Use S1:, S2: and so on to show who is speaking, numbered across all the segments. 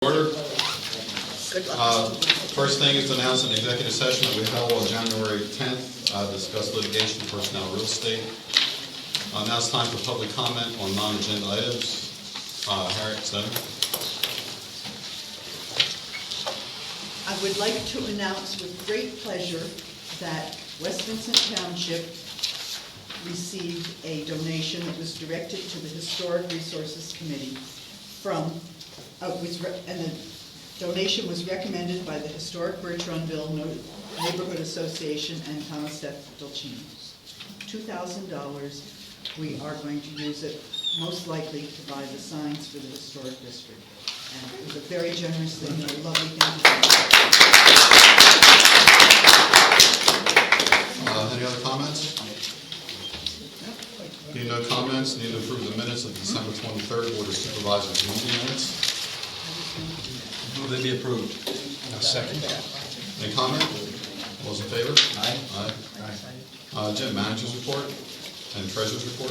S1: Order. First thing is to announce an executive session that we held on January 10th, discuss litigation, personnel, real estate. Now it's time for public comment on non-agenda items. Harriet, Senator.
S2: I would like to announce with great pleasure that West Vincent Township received a donation that was directed to the Historic Resources Committee from, and the donation was recommended by the Historic Bertrandville Neighborhood Association and Thomas F. Dolcini. $2,000. We are going to use it most likely to buy the signs for the historic district. And it was a very generous thing and a lovely thing to do.
S1: Any other comments? Being no comments, need to approve the minutes of December 23rd Board of Supervisors meeting minutes.
S3: Move they be approved. Second.
S1: Any comment? All those in favor?
S3: Aye.
S1: Aye. Jim, managers report and treasurer's report.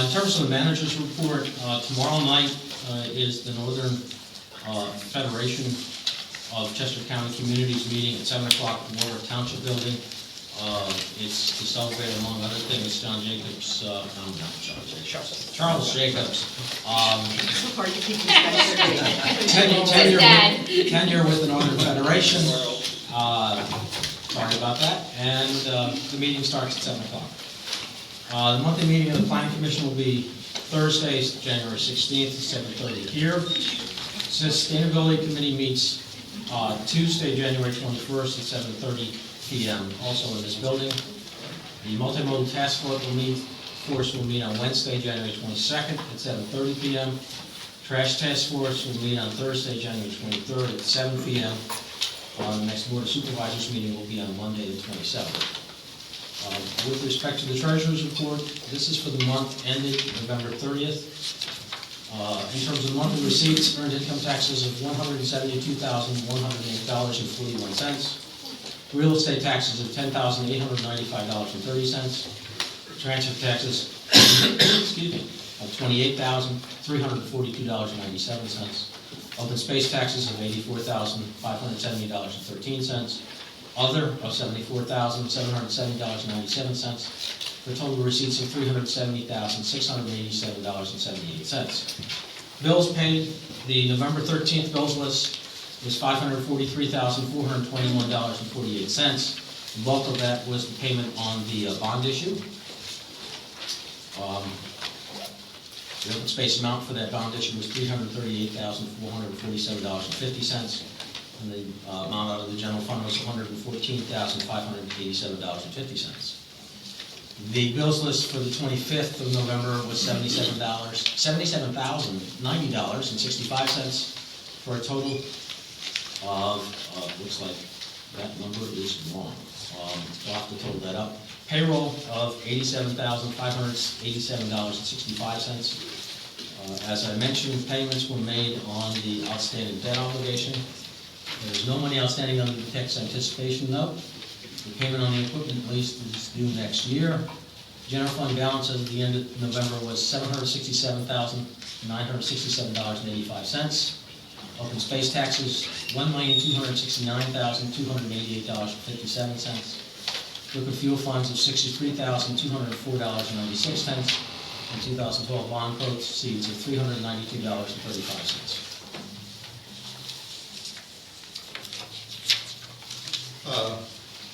S4: In terms of the manager's report, tomorrow night is the Northern Federation of Chester County Communities meeting at 7 o'clock at the Warwick Township building. It's to celebrate, among other things, Charles Jacobs.
S2: It's so hard to keep these guys straight.
S4: tenure with the Northern Federation. Sorry about that. And the meeting starts at 7 o'clock. The monthly meeting of the Planning Commission will be Thursday, January 16th at 7:30 here. Sustainability Committee meets Tuesday, January 21st at 7:30 p.m. also in this building. The Multimodal Task Force will meet on Wednesday, January 22nd at 7:30 p.m. Trash Task Force will meet on Thursday, January 23rd at 7 p.m. The next Board of Supervisors meeting will be on Monday, the 27th. With respect to the Treasurer's report, this is for the month ended November 30th. In terms of monthly receipts, earned income taxes of $172,108.41. Real estate taxes of $10,895.30. Transfer taxes of $28,342.97. Open space taxes of $84,570.13. Other of $74,770.97, for total receipts of $370,687.78. Bills paid, the November 13th bills list was $543,421.48. The bulk of that was the payment on the bond issue. The open space amount for that bond issue was $338,447.50. And the amount out of the general fund was $114,587.50. The bills list for the 25th of November was $77,090.65 for a total of, looks like that number is wrong. We'll have to total that up. Payroll of $87,587.65. As I mentioned, payments were made on the outstanding debt obligation. There's no money outstanding under the tax anticipation note. The payment on the equipment lease is due next year. General fund balance as of the end of November was $767,967.85. Open space taxes, $1,269,288.57. Liquid fuel funds of $63,204.96. And 2012 bond proceeds of $392.35.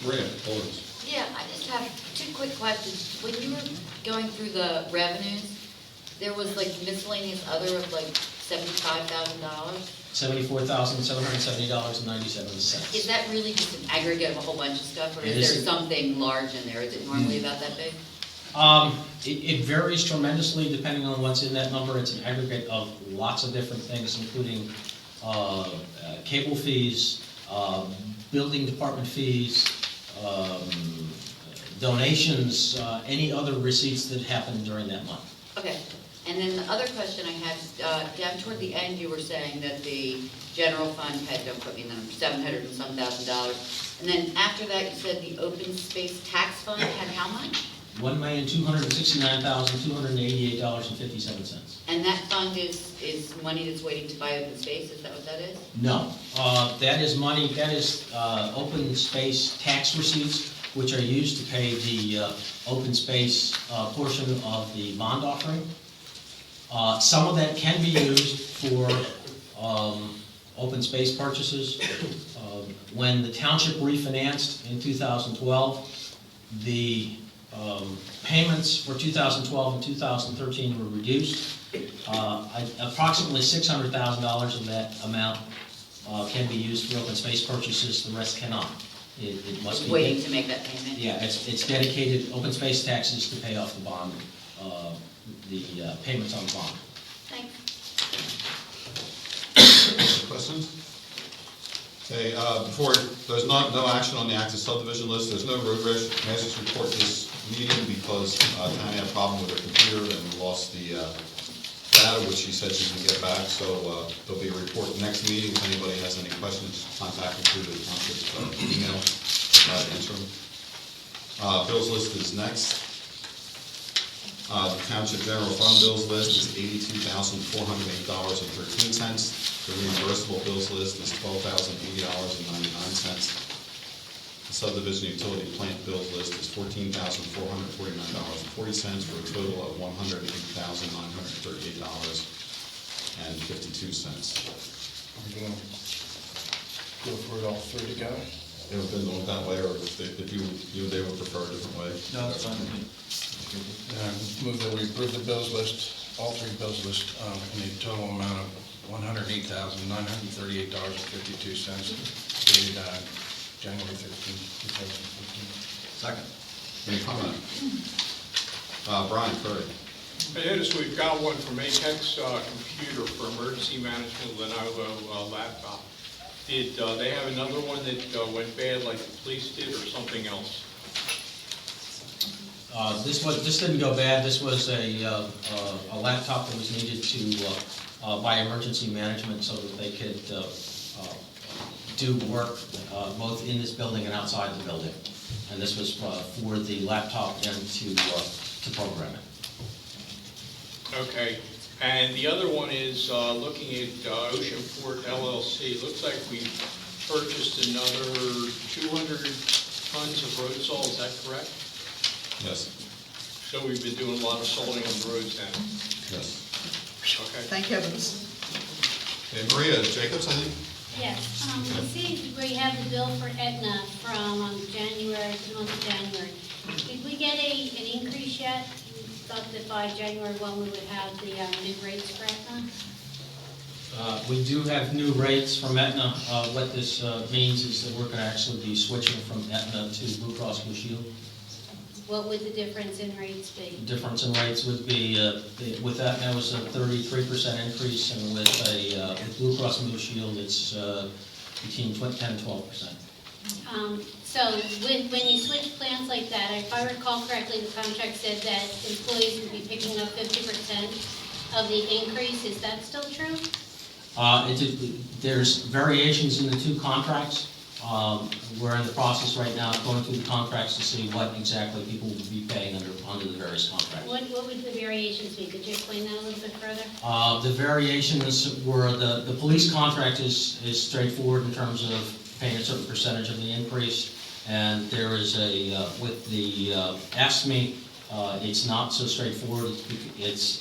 S1: Maria, Boards.
S5: Yeah, I just have two quick questions. When you were going through the revenues, there was like miscellaneous other of like $75,000.
S4: $74,770.97.
S5: Is that really just an aggregate of a whole bunch of stuff, or
S4: It
S5: is
S4: is
S5: there something large in there? Is it normally about that big?
S4: It varies tremendously depending on what's in that number. It's an aggregate of lots of different things, including cable fees, building department fees, donations, any other receipts that happened during that month.
S5: Okay. And then the other question I had, down toward the end, you were saying that the general fund had, don't put me in the number, $700 and some thousand. And then after that, you said the open space tax fund had how much?
S4: $1,269,288.57.
S5: And that fund is money that's waiting to buy open space, is that what that is?
S4: No, that is money, that is open space tax receipts, which are used to pay the open space portion of the bond offering. Some of that can be used for open space purchases. When the township refinanced in 2012, the payments for 2012 and 2013 were reduced. Approximately $600,000 of that amount can be used for open space purchases, the rest cannot. It must be.
S5: Waiting to make that payment?
S4: Yeah, it's dedicated, open space taxes to pay off the bond, the payments on the bond.
S5: Thanks.
S1: Questions? Okay, before, there's no action on the active subdivision list, there's no road masters report this meeting because Tanya had a problem with her computer and lost the data, which she said she can get back, so there'll be a report next meeting. If anybody has any questions, contact me through the township email, answer them. Bills list is next. The township general fund bills list is $82,408.13. The reimbursable bills list is $12,080.99. The subdivision utility plant bills list is $14,449.40 for a total of $108,938.52.
S3: We're going to go for it all three together?
S1: Ever been doing it that way, or if they would prefer a different way?
S3: No, it's fine. Move that we approve the bills list, all three bills list, in a total amount of $108,938.52 dated January 13, 2015.
S1: Second. Any comment? Brian Curry.
S6: I noticed we've got one from Apex Computer for emergency management, Lenovo laptop. Did they have another one that went bad like the police did, or something else?
S4: This didn't go bad. This was a laptop that was needed to by emergency management so that they could do work both in this building and outside the building. And this was for the laptop and to program it.
S6: Okay. And the other one is looking at Ocean Port LLC. Looks like we purchased another 200 tons of road salt. Is that correct?
S1: Yes.
S6: So we've been doing a lot of salting on the roads now.
S1: Yes.
S6: Okay.
S2: Thank heavens.
S1: Okay, Maria Jacobs, I think?
S7: Yes, you see where you have the bill for Aetna from January, the month of January. Did we get an increase yet? You thought that by January 1 we would have the new rates for Aetna?
S4: We do have new rates from Aetna. What this means is that we're going to actually be switching from Aetna to Blue Cross Blue Shield.
S7: What would the difference in rates be?
S4: The difference in rates would be, with Aetna, it was a 33% increase, and with Blue Cross Blue Shield, it's between 10 and 12%.
S7: So when you switch plans like that, if I recall correctly, the contract said that employees would be picking up 50% of the increase. Is that still true?
S4: There's variations in the two contracts. We're in the process right now of going through the contracts to see what exactly people will be paying under the various contracts.
S7: What would the variations be? Could you explain that a little bit further?
S4: The variations were the police contract is straightforward in terms of paying a certain percentage of the increase, and there is with the AFSCME, it's not so straightforward. It's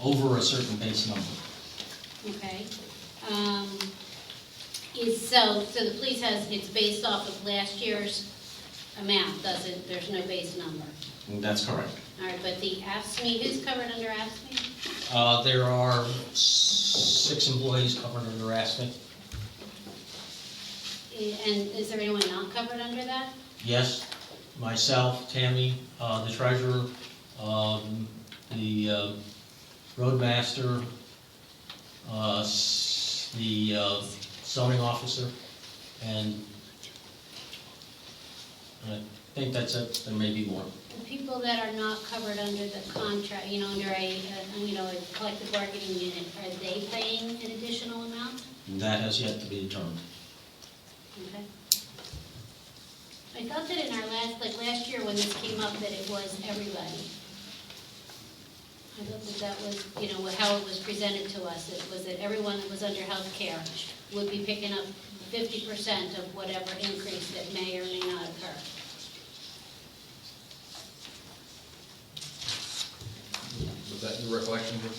S4: over a certain base number.
S7: Okay. So the police it's based off of last year's amount, there's no base number?
S4: That's correct.
S7: All right, but the AFSCME, who's covered under AFSCME?
S4: There are 6 employees covered under AFSCME.
S7: And is there anyone not covered under that?
S4: Yes, myself, Tammy, the treasurer, the roadmaster, the zoning officer, and I think that's it. There may be more.
S7: The people that are not covered under the contract, under a collective bargaining unit, are they paying an additional amount?
S4: That has yet to be determined.
S7: Okay. I thought that in our last year when this came up, that it was everybody. I thought that that was, how it was presented to us. It was that everyone that was under health care would be picking up 50% of whatever increase that may or may not occur.
S8: Was that your recollection, Jim?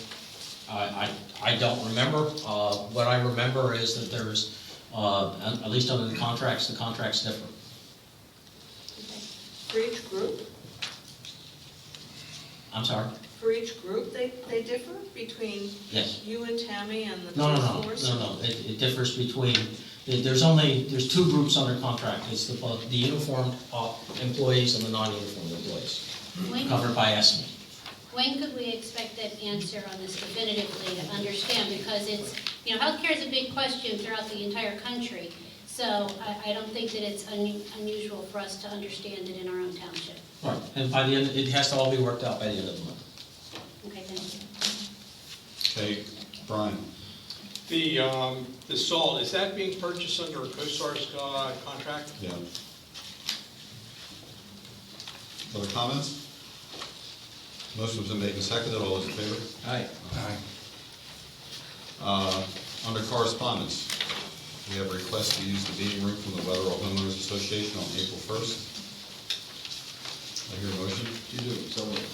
S4: I don't remember. What I remember is that there's, at least under the contracts differ.
S9: For each group?
S4: I'm sorry?
S9: For each group, they differ between
S4: Yes.
S9: you and Tammy and the
S4: No.
S9: police force?
S4: No. It differs between, there's two groups under contract. It's the uniformed employees and the non-uniformed employees, covered by ESME.
S7: When could we expect that answer on this definitively to understand? Because it's, healthcare is a big question throughout the entire country. So I don't think that it's unusual for us to understand it in our own township.
S4: Right, and by the end, it has to all be worked out by the end of the month.
S7: Okay, thank you.
S1: Okay, Brian?
S6: The salt, is that being purchased under a CoStar's contract?
S1: Yeah. Other comments? Motion has been made and seconded. All those in favor?
S8: Aye.
S1: Under correspondence, we have a request to use the meeting room from the Weatherall Homeowners Association on April 1st. I hear a motion.
S8: You do, so moved.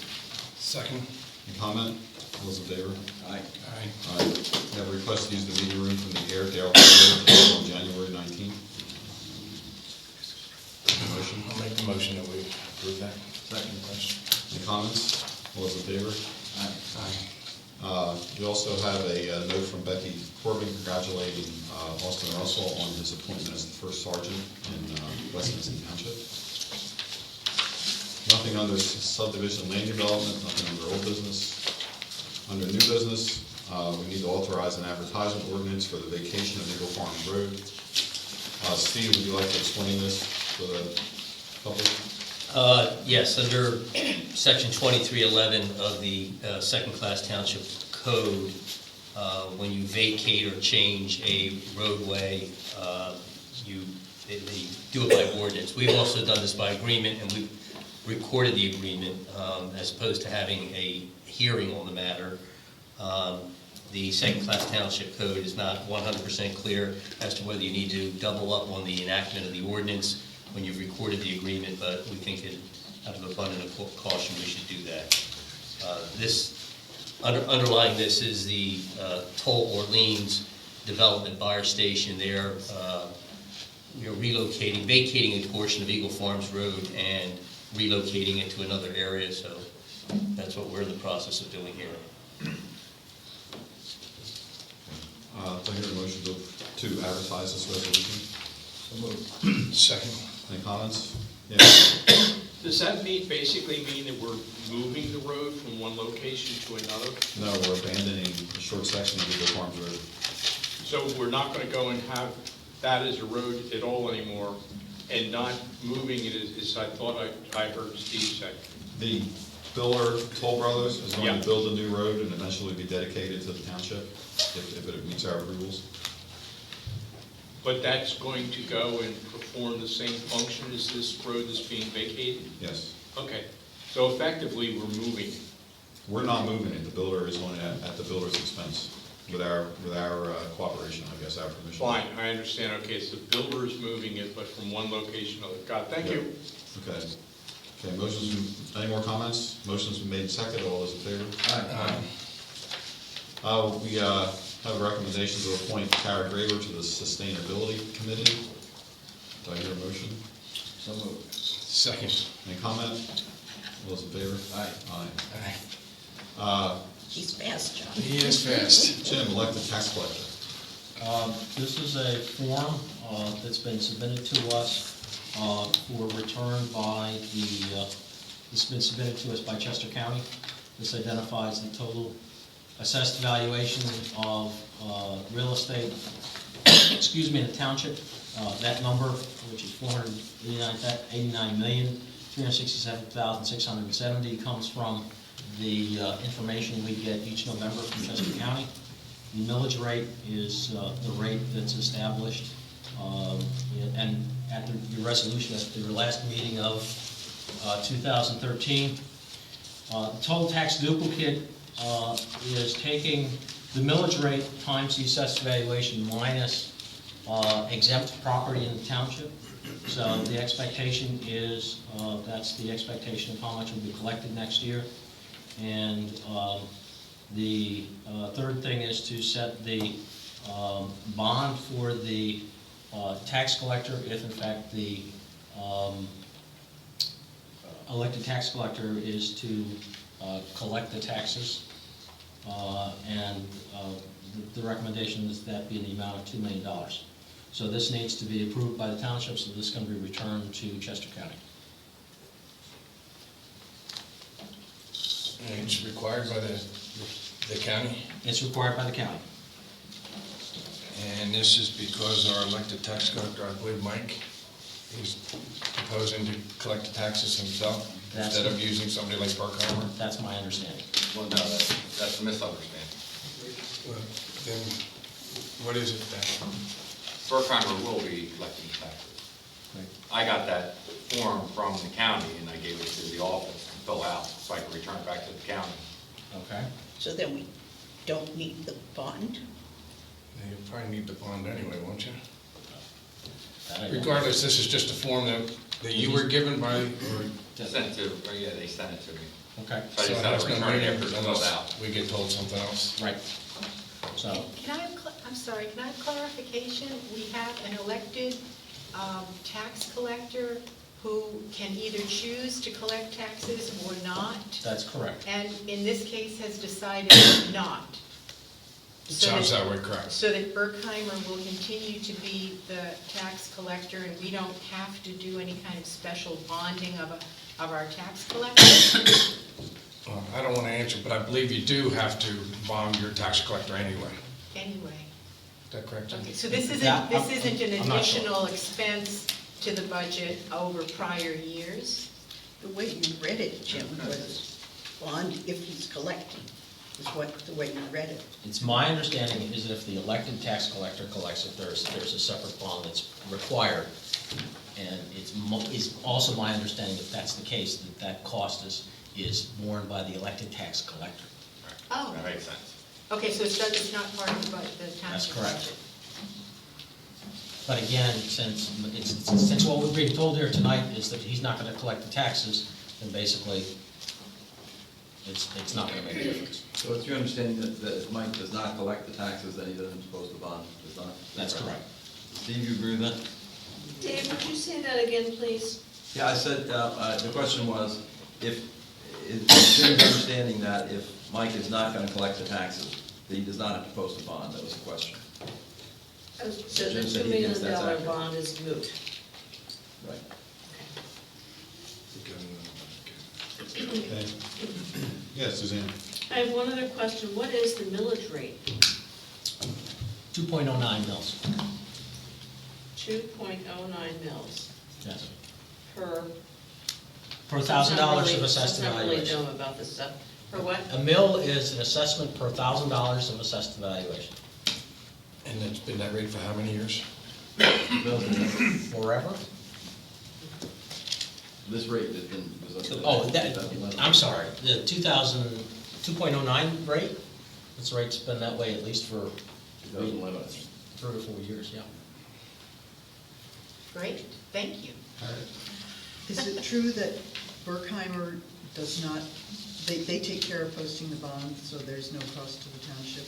S3: Second.
S1: Any comment? All those in favor?
S8: Aye.
S3: Aye.
S1: Aye. We have a request to use the meeting room from the Airedale Hotel on January 19th. Motion.
S3: I'll make the motion that we approve that.
S8: Second.
S1: Any comments? All those in favor?
S8: Aye.
S1: We also have a note from Becky Corbin congratulating Austin Russell on his appointment as the first sergeant in Westminster Township. Nothing under subdivision land development, nothing under old business. Under new business, we need to authorize an advertisement ordinance for the vacation of Eagle Farms Road. Steve, would you like to explain this for the public?
S10: Yes, under section 2311 of the second-class township code, when you vacate or change a roadway, they do it by ordinance. We've also done this by agreement, and we've recorded the agreement as opposed to having a hearing on the matter. The second-class township code is not 100% clear as to whether you need to double up on the enactment of the ordinance when you've recorded the agreement, but we think it, out of abundant caution, we should do that. Underlying this is the Toll Orleans development buyer station there. We are relocating, vacating a portion of Eagle Farms Road and relocating it to another area, so that's what we're in the process of doing here.
S1: Do I hear a motion to advertise this resolution?
S8: So moved.
S3: Second.
S1: Any comments? Yeah.
S6: Does that basically mean that we're moving the road from one location to another?
S1: No, we're abandoning a short section of Eagle Farms Road.
S6: So we're not going to go and have that as a road at all anymore, and not moving it as I thought I heard Steve say?
S1: The builder, Toll Brothers, is going
S6: Yeah.
S1: to build a new road and eventually be dedicated to the township if it meets our approvals.
S6: But that's going to go and perform the same function as this road that's being vacated?
S1: Yes.
S6: Okay, so effectively, we're moving it.
S1: We're not moving it. The builder is going at the builder's expense with our cooperation, I guess, our permission.
S6: Fine, I understand, okay, so the builder is moving it, but from one location to another. God, thank you.
S1: Okay. Okay, any more comments? Motion's been made and seconded. All those in favor?
S8: Aye.
S1: We have a recommendation to appoint Kara Graber to the Sustainability Committee. Do I hear a motion?
S8: So moved.
S3: Second.
S1: Any comment? All those in favor?
S8: Aye.
S1: Aye.
S3: Aye.
S2: He's fast, John.
S3: He is fast.
S1: Jim, elected tax collector.
S4: This is a form that's been submitted to us for return by it's been submitted to us by Chester County. This identifies the total assessed valuation of real estate, in the township. That number, which is $489,367,670, comes from the information we get each November from Chester County. The millage rate is the rate that's established, and at the resolution at the last meeting of 2013. The total tax duplicate is taking the millage rate times the assessed valuation minus exempt property in the township. So the expectation is, that's the expectation of how much will be collected next year. And the third thing is to set the bond for the tax collector if in fact the elected tax collector is to collect the taxes. And the recommendation is that be in the amount of $2 million. So this needs to be approved by the township, so this can be returned to Chester County.
S3: And it's required by the county,
S4: It's required by the county.
S3: and this is because our elected tax collector, I believe Mike, is proposing to collect the taxes himself
S4: That's-
S3: instead of using somebody like Burkheimer.
S4: That's my understanding.
S8: Well, no, that's a misunderstanding.
S3: Well, then, what is it then?
S11: Burkheimer will be collecting the taxes. I got that form from the county and I gave it to the office to fill out so I can return it back to the county.
S4: Okay?
S2: So then we don't need the bond?
S3: You probably need the bond anyway, won't you?
S4: That I don't-
S3: Regardless, this is just a form that you were given by, or,
S11: Sent to, yeah, they sent it to me.
S4: Okay,
S11: So I
S3: so
S11: just
S3: it
S11: had
S3: has
S11: to
S3: no
S11: return it
S3: meaning
S11: after it's filled
S3: unless
S11: out.
S3: we get told something else.
S4: right. So,
S12: Can I have, I'm sorry, can I have clarification? We have an elected tax collector who can either choose to collect taxes or not,
S4: that's correct.
S12: and in this case has decided not.
S3: It
S12: So
S3: sounds
S12: that-
S3: that way, correct?
S12: So that Burkheimer will continue to be the tax collector, and we don't have to do any kind of special bonding of our tax collector?
S3: Well, I don't want to answer, but I believe you do have to bond your tax collector anyway.
S12: Anyway.
S3: Is that correct, Jim?
S12: Okay, so this
S4: Yeah,
S12: isn't an
S4: I'm not sure.
S12: additional expense to the budget over prior years?
S2: The way you read it, Jim, was bond if he's collecting, is what, the way you read it.
S4: It's my understanding is that if the elected tax collector collects it, there's a separate bond that's required. And it's also my understanding, if that's the case, that cost is borne by the elected tax collector.
S12: Oh,
S11: That makes sense.
S12: okay, so it's not part of the township
S4: That's correct.
S12: budget?
S4: But again, since what we're being told here tonight is that he's not gonna collect the taxes, then basically, it's not gonna make a difference.
S8: So it's your understanding that if Mike does not collect the taxes, then he doesn't suppose the bond does not?
S4: That's correct.
S8: Steve, you agree with that?
S9: Dave, would you say that again, please?
S8: Yeah, I said, the question was, is Jim's understanding that if Mike is not gonna collect the taxes, that he does not have to post a bond? That was the question.
S9: So the
S8: Jim said
S9: $2
S8: he
S9: million
S8: thinks that's accurate.
S9: bond is moot.
S8: Right.
S1: Okay. Yeah, Suzanne?
S9: I have one other question. What is the millage rate?
S4: 2.09 mils,
S9: 2.09 mils
S4: yes.
S9: per...
S4: Per $1,000 of assessed
S9: I'm not really
S4: evaluation.
S9: dumb about this stuff. For what?
S4: A mill is an assessment per $1,000 of assessed evaluation.
S3: And it's been that rate for how many years?
S4: Forever?
S8: This rate has been, was up to...
S4: Oh, I'm sorry, the 2.09 rate? This rate's been that way at least for
S8: 2011.
S4: 3 or 4 years, yeah.
S12: Great, thank you.
S2: Is it true that Burkheimer does not, they take care of posting the bond, so there's no cost to the township?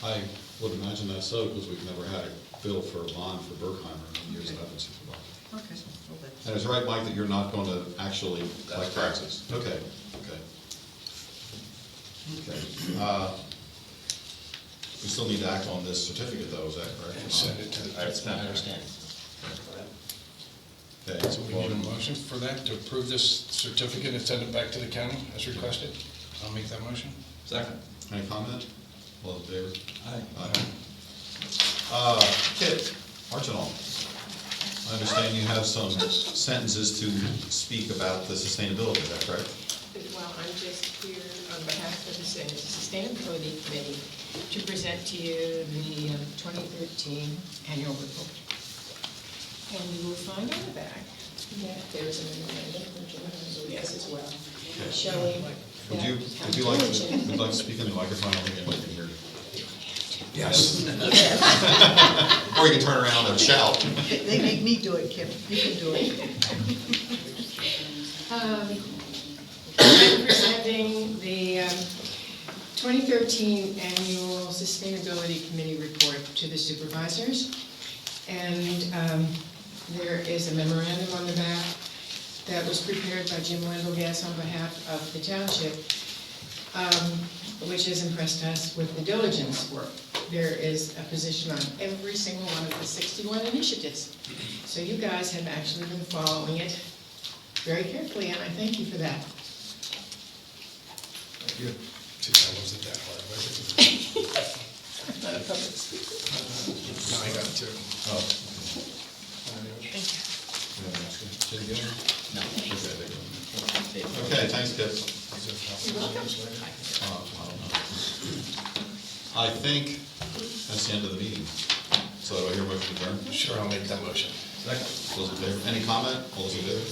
S1: I would imagine that's so, because we've never had a bill for a bond for Burkheimer in the years that I've been supervisor.
S2: Okay, well, that's.
S1: And it's right, Mike, that you're not going to actually collect
S11: correct.
S1: taxes? Okay, okay. Okay. We still need to act on this certificate, though, is that correct?
S3: And send it to...
S4: That's my understanding.
S1: Okay,
S3: So we need a motion for that, to approve this certificate and send it back to the county as requested? I'll make that motion.
S8: Second.
S1: any comment? All in favor?
S8: Aye.
S1: Kit, Archibald, I understand you have some sentences to speak about the sustainability, is that correct?
S13: Well, I'm just here on behalf of the Sustainability Committee to present to you the 2013 annual report. And you will find on the back that there is a memorandum from Jim Rodriguez as well, showing that
S1: Would you
S13: how
S1: like
S13: diligent.
S1: to speak in the microphone? I don't think anybody can hear you.
S3: Yes.
S1: Or you can turn around and shout.
S2: They make me do it, Kim, you can do it.
S13: I'm presenting the 2013 Annual Sustainability Committee Report to the Supervisors. And there is a memorandum on the back that was prepared by Jim Wendelgas on behalf of the Township, which has impressed us with the diligence work. There is a position on every single one of the 61 initiatives. So you guys have actually been following it very carefully, and I thank you for that.
S3: Thank you. See, that wasn't that hard, was it?
S13: I'm not a public speaker.
S3: No, I got two.
S1: Oh.
S13: Thank you.
S1: No. Okay, thanks, Kip.
S13: You're welcome.
S1: I think that's the end of the meeting. So do I hear a motion to adjourn?
S3: Sure, I'll make that motion.
S8: Second.
S1: Those in favor? Any comment? All those in favor?